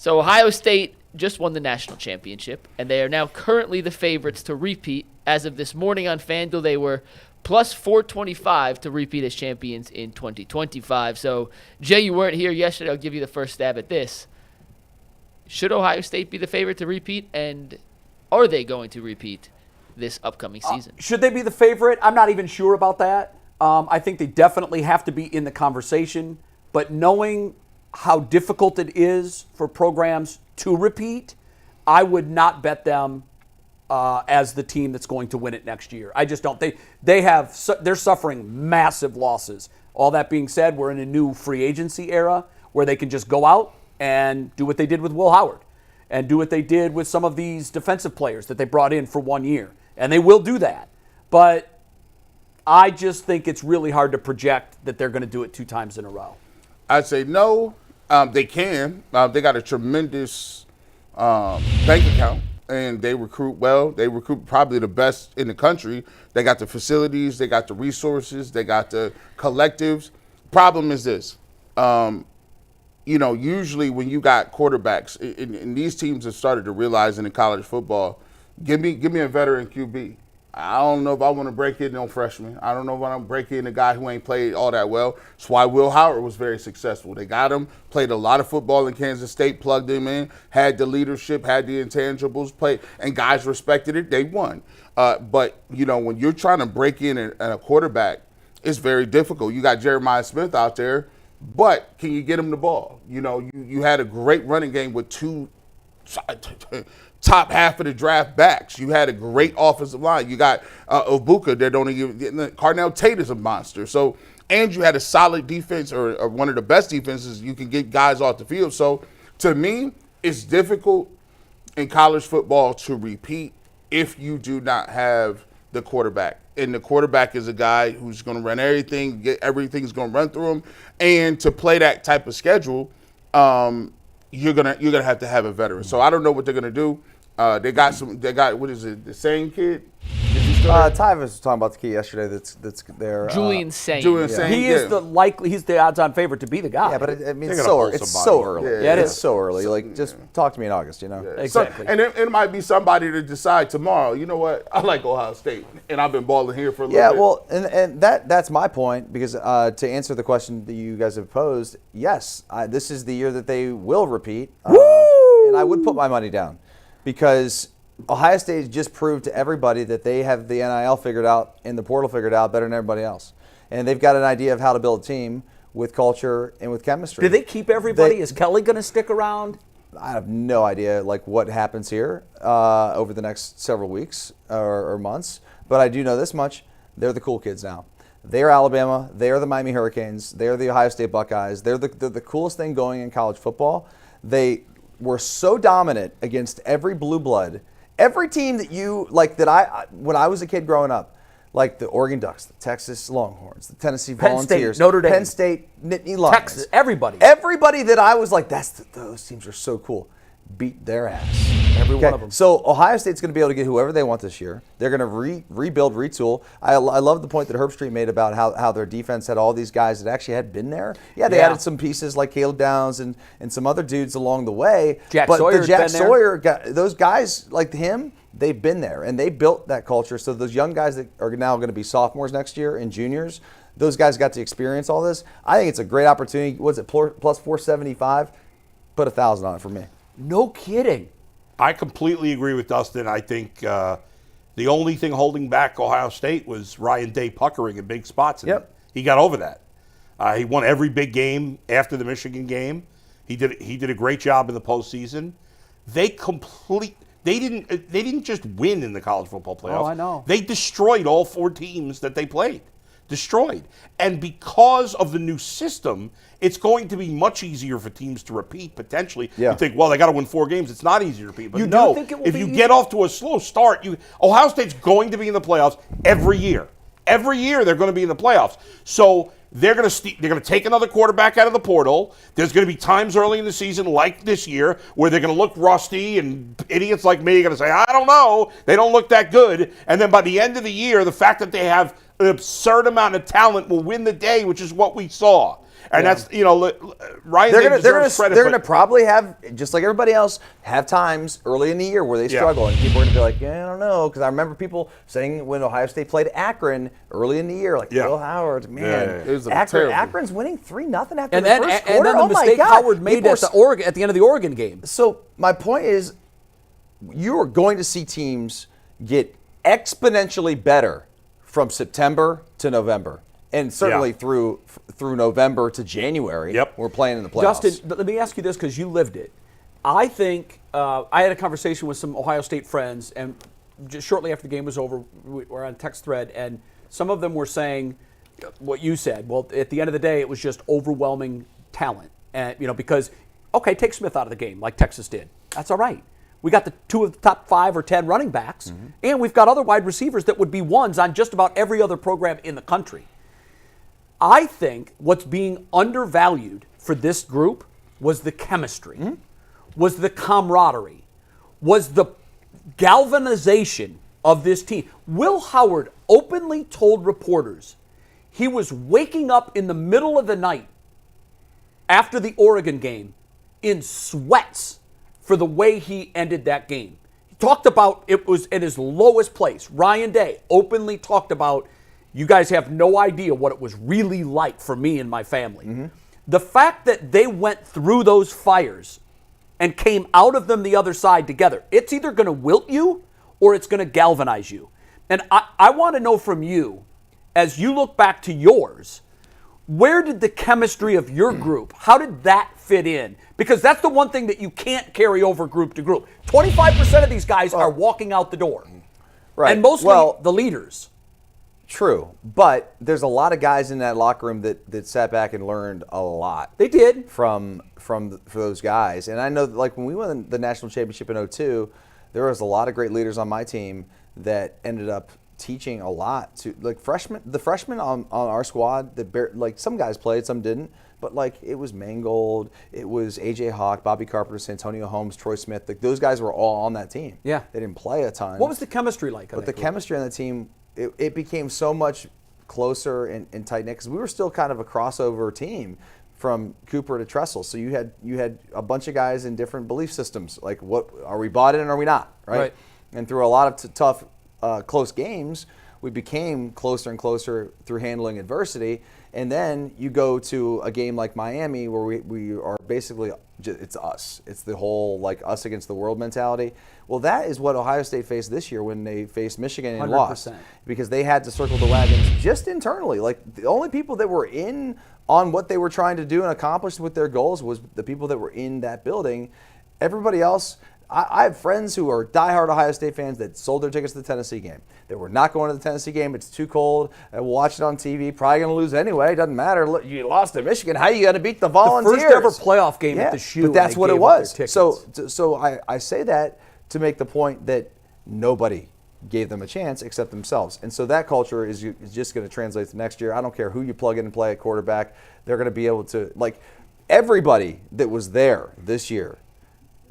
So Ohio State just won the national championship, and they are now currently the favorites to repeat. As of this morning on FanDuel, they were plus 425 to repeat as champions in 2025. So, Jay, you weren't here yesterday. I'll give you the first stab at this. Should Ohio State be the favorite to repeat, and are they going to repeat this upcoming season? Should they be the favorite? I'm not even sure about that. I think they definitely have to be in the conversation, but knowing how difficult it is for programs to repeat, I would not bet them as the team that's going to win it next year. I just don't. They're suffering massive losses. All that being said, we're in a new free agency era where they can just go out and do what they did with Will Howard and do what they did with some of these defensive players that they brought in for 1 year. And they will do that. But I just think it's really hard to project that they're going to do it 2 times in a row. I'd say no. They can. They got a tremendous bank account, and they recruit well. They recruit probably the best in the country. They got the facilities. They got the resources. They got the collectives. Problem is this. Usually when you got quarterbacks, and these teams have started to realize in college football, give me a veteran QB. I don't know if I want to break in on freshmen. I don't know if I want to break in a guy who ain't played all that well. That's why Will Howard was very successful. They got him, played a lot of football in Kansas State, plugged him in, had the leadership, had the intangibles, played, and guys respected it. They won. But when you're trying to break in a quarterback, it's very difficult. You got Jeremiah Smith out there, but can you get him the ball? You had a great running game with 2 top half of the draft backs. You had a great offensive line. You got Obuka that don't even Carnell Tate is a monster. So, and you had a solid defense or one of the best defenses. You can get guys off the field. So, to me, it's difficult in college football to repeat if you do not have the quarterback. And the quarterback is a guy who's going to run everything. Everything's going to run through him. And to play that type of schedule, you're gonna have to have a veteran. So I don't know what they're gonna do. They got what is it? The same kid? Ty was talking about the kid yesterday. That's there. Julian Sain. He is he's the odds-on favorite to be the guy. Yeah, but it's so early. Yeah, it's so early. Just talk to me in August. Yeah, exactly. So, and it might be somebody to decide tomorrow. You know what? I like Ohio State, and I've been balling here for a little bit. Yeah, well, and that's my point because to answer the question that you guys have posed, yes, this is the year that they will repeat. Woo! And I would put my money down because Ohio State just proved to everybody that they have the NIL figured out and the portal figured out better than everybody else. And they've got an idea of how to build a team with culture and with chemistry. Do they keep everybody? Is Kelly going to stick around? I have no idea what happens here over the next several weeks or months. But I do know this much. They're the cool kids now. They are Alabama. They are the Miami Hurricanes. They are the Ohio State Buckeyes. They're the coolest thing going in college football. They were so dominant against every blue blood. Every team that when I was a kid growing up, like the Oregon Ducks, the Texas Longhorns, the Tennessee Volunteers, Notre Dame, Penn State, Nittany Lions, Texas, everybody that I was like, those teams are so cool, beat their ass. Every one of them. So Ohio State's going to be able to get whoever they want this year. They're going to rebuild, retool. I love the point that Herb Street made about how their defense had all these guys that actually had been there. Yeah, they added some pieces like Caleb Downs and some other dudes along the way. Jack Sawyer, those guys like him, they've been there and they built that culture. So those young guys that are now going to be sophomores next year and juniors, those guys got to experience all this. I think it's a great opportunity. What's it, plus 475? Put 1,000 on it for me. No kidding. I completely agree with Dustin. I think the only thing holding back Ohio State was Ryan Day puckering in big spots. And he got over that. He won every big game after the Michigan game. He did a great job in the postseason. They didn't just win in the college football playoffs. Oh, I know. They destroyed all 4 teams that they played. Destroyed. And because of the new system, it's going to be much easier for teams to repeat potentially. Yeah. You think, well, they got to win 4 games. It's not easy to repeat. But You do no, think it will if be you easy? get off to a slow start, Ohio State's going to be in the playoffs every year. Every year they're going to be in the playoffs. So they're going to take another quarterback out of the portal. There's going to be times early in the season like this year where they're going to look rusty and idiots like me are going to say, I don't know. They don't look that good. And then by the end of the year, the fact that they have an absurd amount of talent will win the day, which is what we saw. And Yeah. that's, Ryan They're Day gonna deserves credit. they're gonna but- probably have, just like everybody else, have times early in the year where they Yeah. struggle, and people are gonna be like, yeah, I don't know, because I remember people saying when Ohio State played Akron early in the year, like Yeah. Will Howard, man, Yeah. It was terrible. Akron's winning 3-0 after And the then, first and quarter. then the Oh my mistake God. Howard made People at the end of the Oregon game. So my point is, you are going to see teams get exponentially better from September to November, and certainly Yeah. through November to January. Yep. We're playing in the playoffs. Justin, but let me ask you this because you lived it. I think I had a conversation with some Ohio State friends, and just shortly after the game was over, we were on a text thread, and some of them were saying what you said. Well, at the end of the day, it was just overwhelming talent, and because take Smith out of the game like Texas did. That's all right. We got the 2 of the top 5 or 10 running backs, and we've got other wide receivers that would be ones on just about every other program in the country. I think what's being undervalued for this group was the chemistry, was the camaraderie, was the galvanization of this team. Will Howard openly told reporters he was waking up in the middle of the night after the Oregon game in sweats for the way he ended that game. He talked about it was at his lowest place. Ryan Day openly talked about, you guys have no idea what it was really like for me and my family. The fact that they went through those fires and came out of them the other side together, it's either going to wilt you or it's going to galvanize you. And I want to know from you, as you look back to yours, where did the chemistry of your group, how did that fit in? Because that's the one thing that you can't carry over group to group. 25% of these guys are walking out the door. Right. And mostly the leaders. True, but there's a lot of guys in that locker room that sat back and learned a lot. They did. For those guys. And I know that, like, when we won the national championship in 2002, there was a lot of great leaders on my team that ended up teaching a lot to, like, the freshmen on our squad that some guys played, some didn't, but like it was Mangold, it was AJ Hawk, Bobby Carpenter, Santonio Holmes, Troy Smith. Like, those guys were all on that team. Yeah. They didn't play a ton. What was the chemistry like? But the chemistry on the team, it became so much closer and tight knit because we were still kind of a crossover team from Cooper to Tressel. So you had a bunch of guys in different belief systems. Like, what are we bought in or are we not? Right. And through a lot of tough, close games, we became closer and closer through handling adversity. And then you go to a game like Miami where we are basically, it's us. It's the whole, like, us against the world mentality. Well, that is what Ohio State faced this year when they faced Michigan and 100%. lost. Because they had to circle the wagons just internally. Like, the only people that were in on what they were trying to do and accomplish with their goals was the people that were in that building. Everybody else, I have friends who are diehard Ohio State fans that sold their tickets to the Tennessee game. They were not going to the Tennessee game. It's too cold. We'll watch it on TV. Probably going to lose anyway. Doesn't matter. Look, you lost to Michigan. How you going to beat the Volunteers? The first ever playoff game at the Shoe. But that's and they what it gave up their was. tickets. So I say that to make the point that nobody gave them a chance except themselves. And so that culture is just going to translate to next year. I don't care who you plug in and play at quarterback. They're going to be able to, like, everybody that was there this year,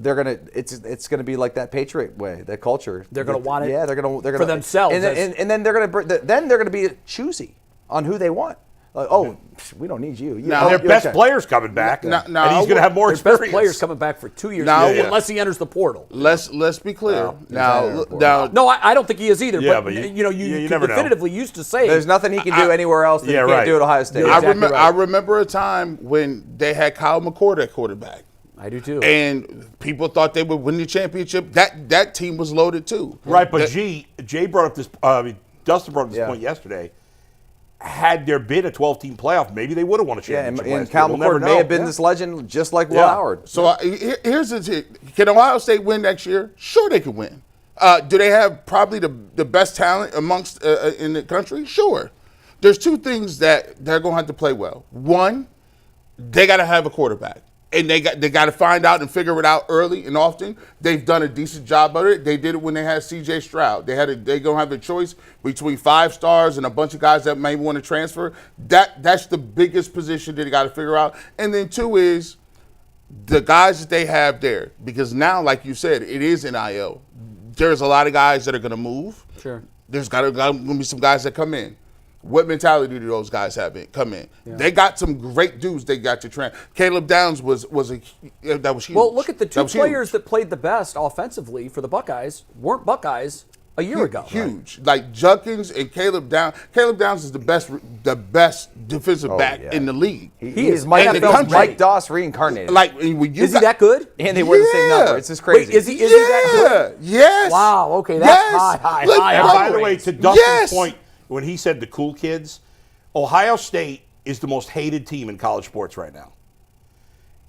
it's gonna be like that Patriot way, that culture. They're gonna want it. Yeah, they're gonna for themselves. And then they're gonna be choosy on who they want. Like, we don't need you. Now, Their best player's coming back, and he's going to have more Their experience. best players coming back for 2 years Now- unless he enters the portal. Let's be clear. Now, No, I don't think he is either. Yeah, but but you you never know. definitively used to say There's nothing he can do anywhere else that he can't do at Ohio State. Yeah, exactly right. I remember a time when they had Kyle McCord at quarterback. I do too. And people thought they would win the championship. That team was loaded too. Right, but Jay brought up this. Dustin brought up this point yesterday. Had there been a 12-team playoff, maybe they would have won a Yeah, championship. and last Kyle year. We'll never McCord may know. have been this legend just like Will Howard. So here's the thing. Can Ohio State win next year? Sure, they can win. Do they have probably the best talent amongst in the country? Sure. There's two things that they're going to have to play well. One, they got to have a quarterback. And they got to find out and figure it out early and often. They've done a decent job of it. They did it when they had C.J. Stroud. They gonna have a choice between 5 stars and a bunch of guys that may want to transfer. That's the biggest position that they got to figure out. And then 2 is the guys that they have there, because now, like you said, it is NIL. There's a lot of guys that are gonna move. Sure. There's gonna be some guys that come in. What mentality do those guys come in? Yeah. They got some great dudes. They got to train. Caleb Downs was that was huge. Well, look at the two players that played the best offensively for the Buckeyes weren't Buckeyes a year ago. Huge, right? Like Judkins and Caleb Downs. Caleb Downs is the best defensive back in the league. He is Mike Doss reincarnated. Like, is he that good? And they wear the same number. It's just crazy. Wait, is he that good? Yes. Wow. Okay, that's high. And by the way, to Dustin's point, when he said the cool kids, Ohio State is the most hated team in college sports right now.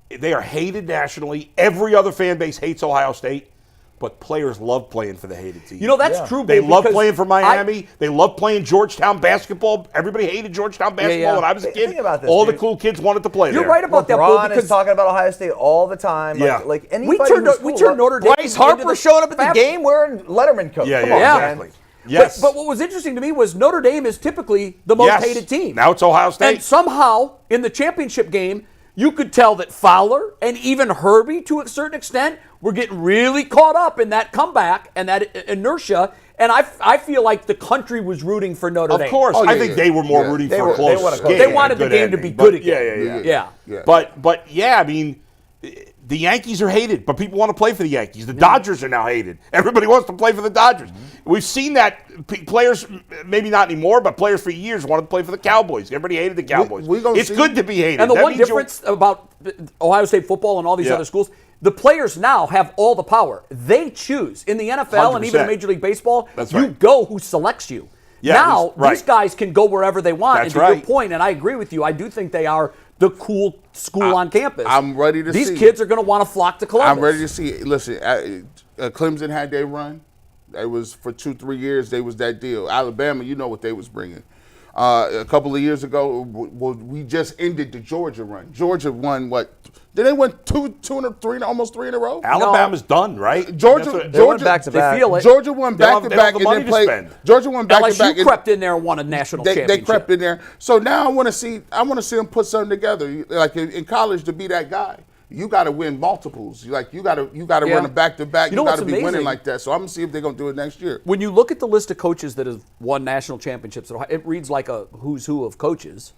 They are hated nationally. Every other fan base hates Ohio State, but players love playing for the hated team. You know, that's true. They love playing for Miami. They love playing Georgetown basketball. Everybody hated Georgetown basketball when I was a kid. Think about this, all the cool kids wanted to play there. You're right about that, Bull, because talking about Ohio State all the time. Like anybody we turned Notre Dame. Bryce Harper showing up at the game wearing Letterman coat. Yeah, Come on, exactly. Yes. But what was interesting to me was Notre Dame is typically the most hated team. Now it's Ohio State. And somehow, in the championship game, you could tell that Fowler and even Herbie, to a certain extent, were getting really caught up in that comeback and that inertia. And I feel like the country was rooting for Notre Dame. Of course. I think they were more rooting for a close game. They wanted the game to be good again. Yeah. But I mean, the Yankees are hated, but people want to play for the Yankees. The Dodgers are now hated. Everybody wants to play for the Dodgers. We've seen that players, maybe not anymore, but players for years wanted to play for the Cowboys. Everybody hated the Cowboys. It's good to be hated. And the one difference about Ohio State football and all these other schools, the players now have all the power. They choose. In the NFL 100%. And even in Major League Baseball, you go who selects you. Now, these guys can go wherever they want. And to your point, and I agree with you, I do think they are the cool school on campus. I'm ready to see. These kids are going to want to flock to Columbus. I'm ready to see. Listen, Clemson had their run. It was for 2-3 years. They was that deal. Alabama, you know what they was bringing. A couple of years ago, we just ended the Georgia run. Georgia won what? Did they win almost three in a row? Alabama's done, right? Georgia went back to back. They feel it. Georgia won back to back and then played. Georgia won back to back. LSU crept in there and won a national championship. They crept in there. So now I want to see them put something together. Like in college, to be that guy, you got to win multiples. Like you got to run a back to back. You got to be winning like that. So I'm gonna see if they're gonna do it next year. When you look at the list of coaches that have won national championships, it reads like a who's who of coaches.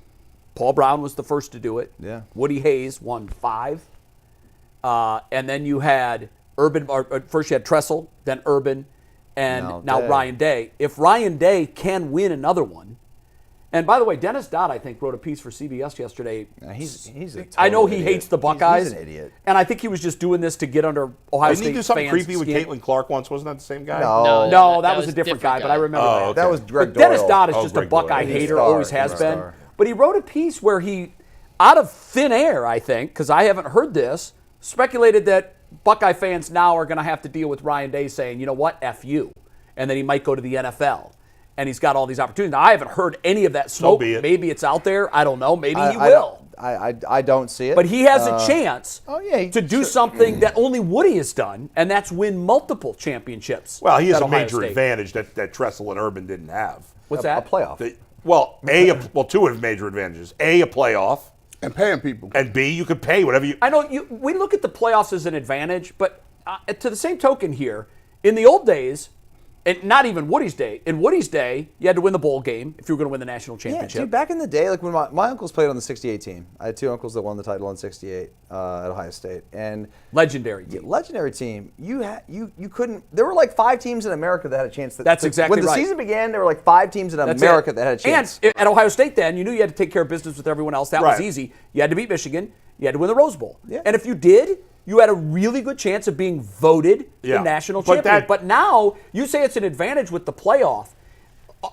Paul Brown was the first to do it. Yeah. Woody Hayes won 5. And then you had Urban. First you had Tressel, then Urban, and now Ryan Day. If Ryan Day can win another one, and by the way, Dennis Dodd, I think, wrote a piece for CBS yesterday. He's a I know he hates the Buckeyes. He's an idiot. And I think he was just doing this to get under Ohio State fans' Didn't he do something creepy with skin. Caitlin Clark once? Wasn't that the same guy? No, that was a different guy, but I remember that. Okay. That was Greg But Dennis Doyle. Dodd is just a Greg Buckeye Doyle. hater, always has been. But he wrote a piece where he, out of thin air, I think, because I haven't heard this, speculated that Buckeye fans now are going to have to deal with Ryan Day saying, you know what, F you. And then he might go to the NFL. And he's got all these opportunities. Now, I haven't heard any of that smoke. So be it. Maybe it's out there. I don't know. Maybe he will. I don't see it. But he has a chance to do something that only Woody has done, and that's win multiple championships. Well, he has a Ohio major State. advantage that Tressel and Urban didn't have. What's that? A playoff. Two of major advantages. A playoff. And paying people. And B, you could pay whatever you. I know we look at the playoffs as an advantage, but to the same token here, in the old days, and not even Woody's day, in Woody's day, you had to win the bowl game if you were going to win the national championship. Yeah, dude, back in the day, like when my uncles played on the 68 team. I had 2 uncles that won the title in 68 at Ohio State. And legendary team. Legendary team. You couldn't. There were like 5 teams in America that had a chance. That's exactly right. When the right. season began, there were like 5 teams in America that had a chance. And at Ohio State then, you knew you had to take care of business with everyone else. That was easy. You had to beat Michigan. You had to win the Rose Bowl. Yeah. And if you did, you had a really good chance of being voted the national champion. But now, you say it's an advantage with the playoff.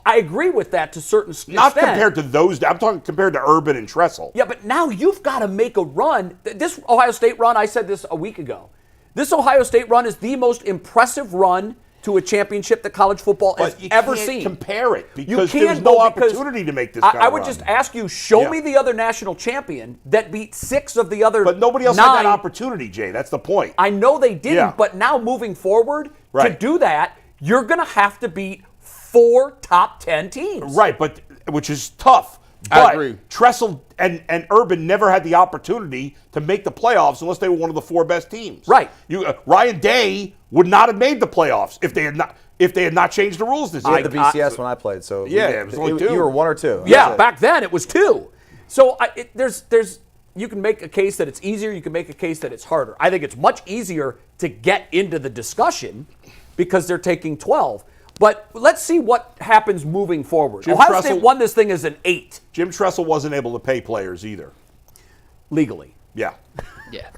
I agree with that to a certain extent. Not compared to those. I'm talking compared to Urban and Tressel. Yeah, but now you've got to make a run. This Ohio State run, I said this a week ago. This Ohio State run is the most impressive run to a championship that college football has ever seen. You can't compare it because there's no opportunity to make this kind of I would run. just ask you, show me the other national champion that beat 6 of the other 9. But nobody else had that opportunity, Jay. That's the point. I know they didn't, but now moving forward, to do that, you're going to have to beat 4 top 10 teams. Right, but which is tough. I agree. Tressel and Urban never had the opportunity to make the playoffs unless they were one of the 4 best teams. Right. Ryan Day would not have made the playoffs if they had not changed the rules this I year. had the BCS when I played, so Yeah, it was only 2. You were 1 or 2. Yeah, That's it. back then it was 2. So there's you can make a case that it's easier. You can make a case that it's harder. I think it's much easier to get into the discussion because they're taking 12. But let's see what happens moving forward. Jim Ohio Tressel- State won this thing as an 8 Jim Tressel wasn't able to pay players either. legally. Yeah. Yeah.